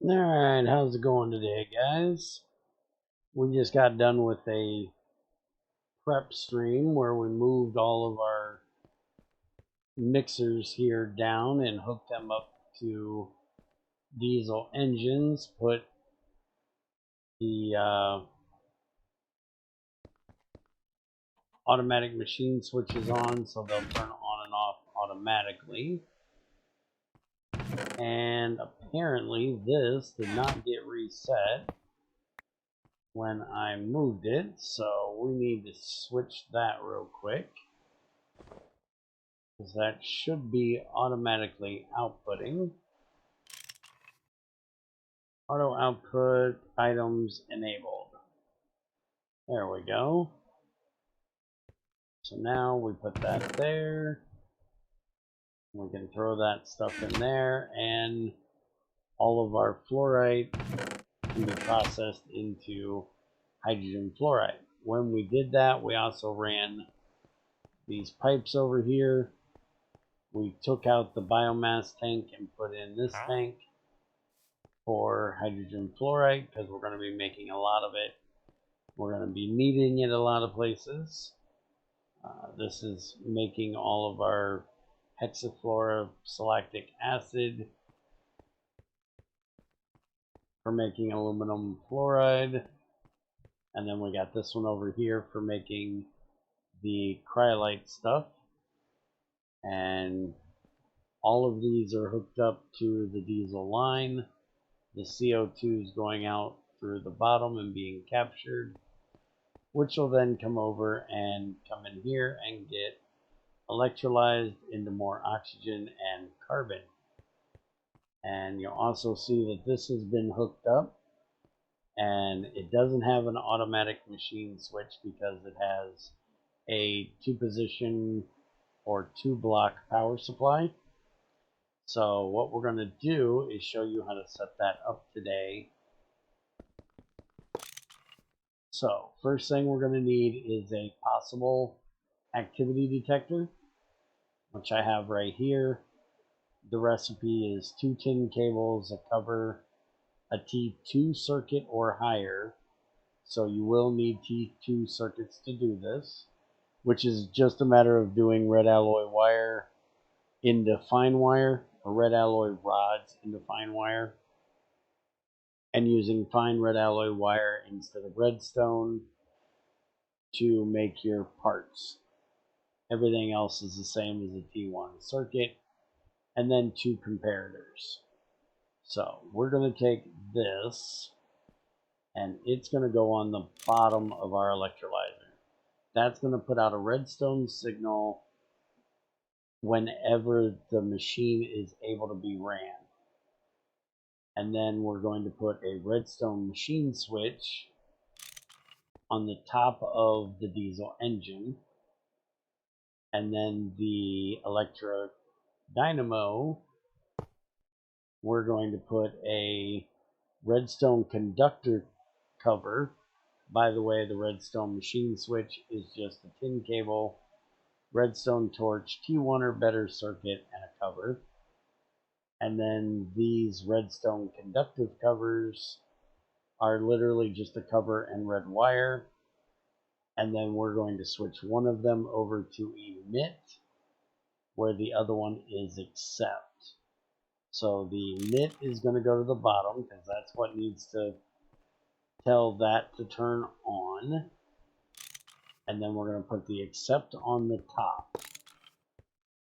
Alright, how's it going today, guys? We just got done with a prep stream where we moved all of our mixers here down and hooked them up to diesel engines, put the automatic machine switches on so they'll turn on and off automatically. And apparently this did not get reset when I moved it, so we need to switch that real quick, because that should be automatically outputting. Auto output items enabled. There we go. So now we put that there. We can throw that stuff in there, and all of our fluorite can be processed into hydrogen fluoride. When we did that, we also ran these pipes over here. We took out the biomass tank and put in this tank for hydrogen fluoride, because we're going to be making a lot of it. We're going to be needing it a lot of places. This is making all of our hexafluorosilactic acid for making aluminum fluoride. And then we got this one over here for making the cryolite stuff. And all of these are hooked up to the diesel line. The CO2 is going out through the bottom and being captured, which will then come over and come in here and get electrolyzed into more oxygen and carbon. And you'll also see that this has been hooked up, and it doesn't have an automatic machine switch because it has a 2-position or 2-block power supply. So what we're going to do is show you how to set that up today. So first thing we're going to need is a possible activity detector, which I have right here. The recipe is 2 tin cables that cover a T2 circuit or higher. So you will need T2 circuits to do this, which is just a matter of doing red alloy wire into fine wire, or red alloy rods into fine wire, and using fine red alloy wire instead of redstone to make your parts. Everything else is the same as a T1 circuit, and then 2 comparators. So we're going to take this, and it's going to go on the bottom of our electrolyzer. That's going to put out a redstone signal whenever the machine is able to be ran. And then we're going to put a redstone machine switch on the top of the diesel engine. And then the electro dynamo, we're going to put a redstone conductor cover. By the way, the redstone machine switch is just a tin cable, redstone torch, T1 or better circuit, and a cover. And then these redstone conductive covers are literally just a cover and red wire. And then we're going to switch one of them over to emit, where the other one is accept. So the emit is going to go to the bottom, because that's what needs to tell that to turn on. And then we're going to put the accept on the top.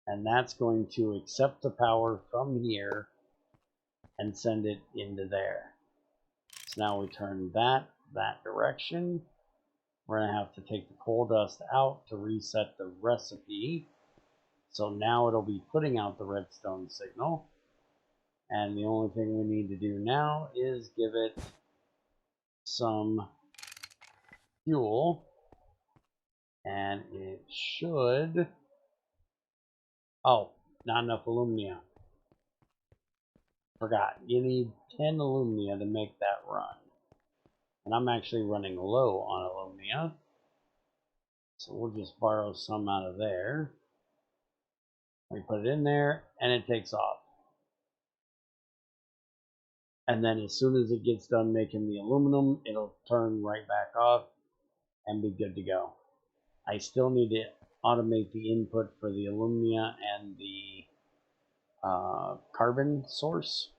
And that's going to accept the power from here and send it into there. So now we turn that direction. We're going to have to take the coal dust out to reset the recipe. So now it'll be putting out the redstone signal. And the only thing we need to do now is give it some fuel. And it should... Oh, not enough alumina. Forgot. You need 10 alumina to make that run. And I'm actually running low on alumina. So we'll just borrow some out of there. We put it in there, and it takes off. And then as soon as it gets done making the aluminum, it'll turn right back off and be good to go. I still need to automate the input for the alumina and the carbon source.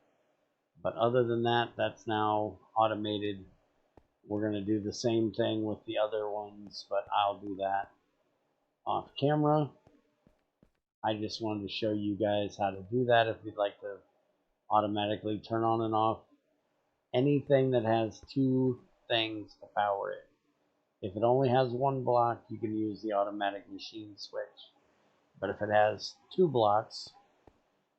But other than that, that's now automated. We're going to do the same thing with the other ones, but I'll do that off camera. I just wanted to show you guys how to do that if you'd like to automatically turn on and off anything that has two things to power it. If it only has one block, you can use the automatic machine switch. But if it has two blocks,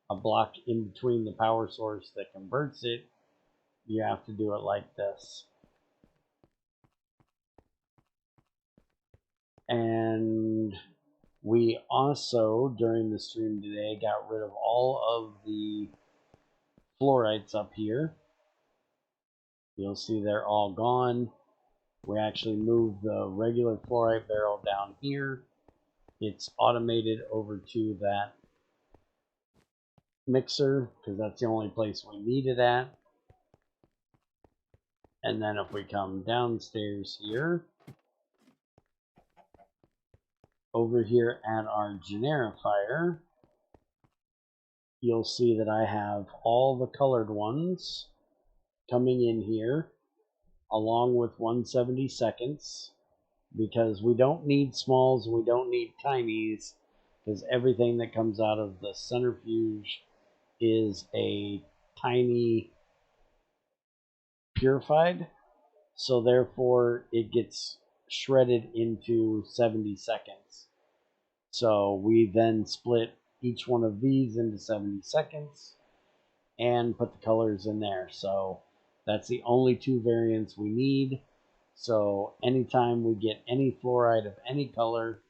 a block in between the power source that converts it, you have to do it like this. And we also, during the stream today, got rid of all of the fluorites up here. You'll see they're all gone. We actually moved the regular fluorite barrel down here. It's automated over to that mixer because that's the only place we need it at. And then if we come downstairs here, over here at our generifier, you'll see that I have all the colored ones coming in here along with 1/72, because we don't need smalls and we don't need tinies, because everything that comes out of the centrifuge is a tiny purified, so therefore it gets shredded into 70-seconds. So we then split each one of these into 70-seconds and put the colors in there. So that's the only two variants we need. So anytime we get any fluoride of any color,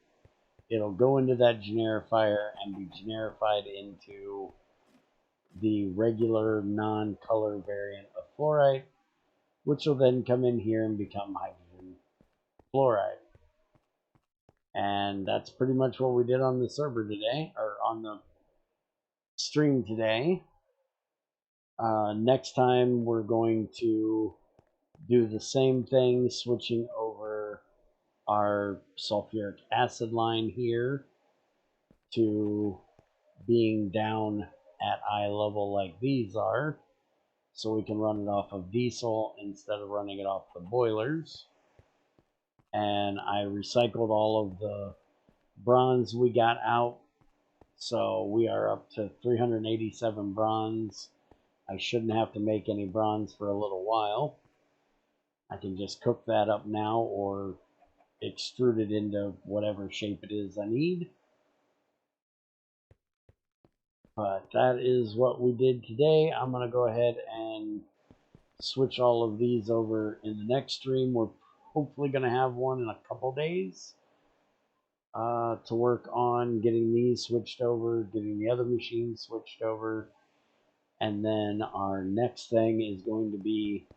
it'll go into that generifier and be generified into the regular non-color variant of fluoride, which will then come in here and become hydrogen fluoride. And that's pretty much what we did on the server today, or on the stream today. Next time we're going to do the same thing, switching over our sulfuric acid line here to being down at eye level like these are, so we can run it off of diesel instead of running it off the boilers. And I recycled all of the bronze we got out, so we are up to 387 bronze. I shouldn't have to make any bronze for a little while. I can just cook that up now or extrude it into whatever shape it is I need. But that is what we did today. I'm going to go ahead and switch all of these over in the next stream. We're hopefully going to have one in a couple days to work on getting these switched over, getting the other machines switched over. And then our next thing is going to be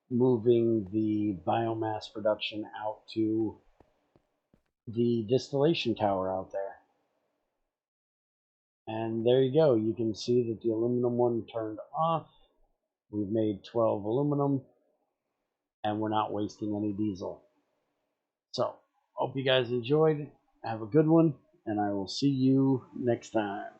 moving the biomass production out to the distillation tower out there. And there you go. You can see that the aluminum one turned off. We've made 12 aluminum, and we're not wasting any diesel. So, hope you guys enjoyed. Have a good one, and I will see you next time.